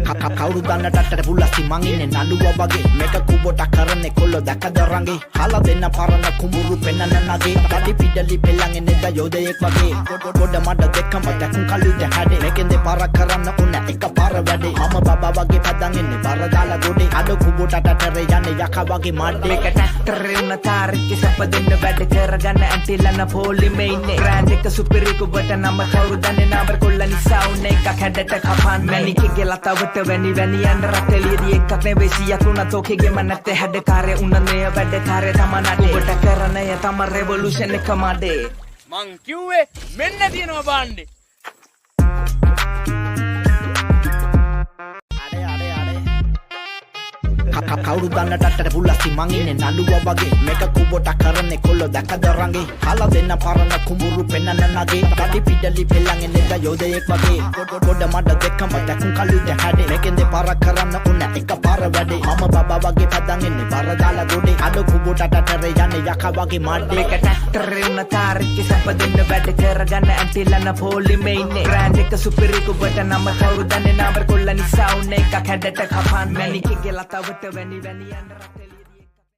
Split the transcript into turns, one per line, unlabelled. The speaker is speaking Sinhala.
කවුරු දන්නට අටට පුල්ලස්සි මං ඉන්නේ නළුවා වගේ මේක කුබොටක් කරන්නේ කොල්ලෝ දැකද රංගේ හාලා දෙන්න පරණ කුඹුරු පෙන්නන නගේ තඩි පිඩලි පෙල්ලන් එන්නේ යෝධයෙක් වගේ ගොඩ මඩ දෙකම දැකුම් කළුද හැඩේ මේකෙන් දෙපාරක් කරන්න උන එක පාර වැඩේ මම බබා වගේ පදන් එන්නේ බර දාලා ගොඩේ අඩ කුබොටට අටරේ යන්නේ යකා වගේ මඩේ
මේක ටැක්ටරේ උන තාරිච්ච සැප දෙන්න වැඩ කරගන්න ඇන්ටිලන පොලිමේ ඉන්නේ බ්‍රෑන්ඩ් එක සුපිරි කුබට නම කවුරු දන්නේ නවර කොල්ල නිසා උන එකක් හැඩට කපන් මැනිකේ ලතවට වැනි යන්න රටෙලියදී එකක් නෙවෙයි සියක් උනත් ඔකේගෙම නැත්තේ හැඩකාරය උන මේ වැඩකාරය තමනට ඔබට කරණය තම රෙවොලුෂන් එක මඩේ
මං කිව්වේ මෙන්න තියෙනවා බාන්නේ
කවුරු දන්නට අටට පුල්ලස්සි මං ඉන්නේ නළුවා වගේ මේක කුබොටක් කරන්නේ කොල්ලෝ දැකද රංගේ හාලා දෙන්න පරණ කුඹුරු පෙන්නන නගේ තඩි පිඩලි පෙල්ලන් එන්නේ යෝධයෙක් වගේ ගොඩ මඩ දෙකම දැකුම් කළුද හැඩේ මේකෙන් දෙපාරක් කරන්න උන එක පාර වැඩේ මම බබා වගේ පදන් එන්නේ බර දාලා ගොඩේ අඩ කුබොටට අටරේ යන්නේ යකා වගේ මඩේ
මේක ටැක්ටරේ උන තාරිච්ච සැප දෙන්න වැඩ කරගන්න ඇන්ටිලන පොලිමේ ඉන්නේ බ්‍රෑන්ඩ් එක සුපිරි කුබට නම කවුරු දන්නේ නවර කොල්ල නිසා උන එකක් හැඩට කපන් මැනිකේ ලතවට වැනි යන්න රටෙලියදී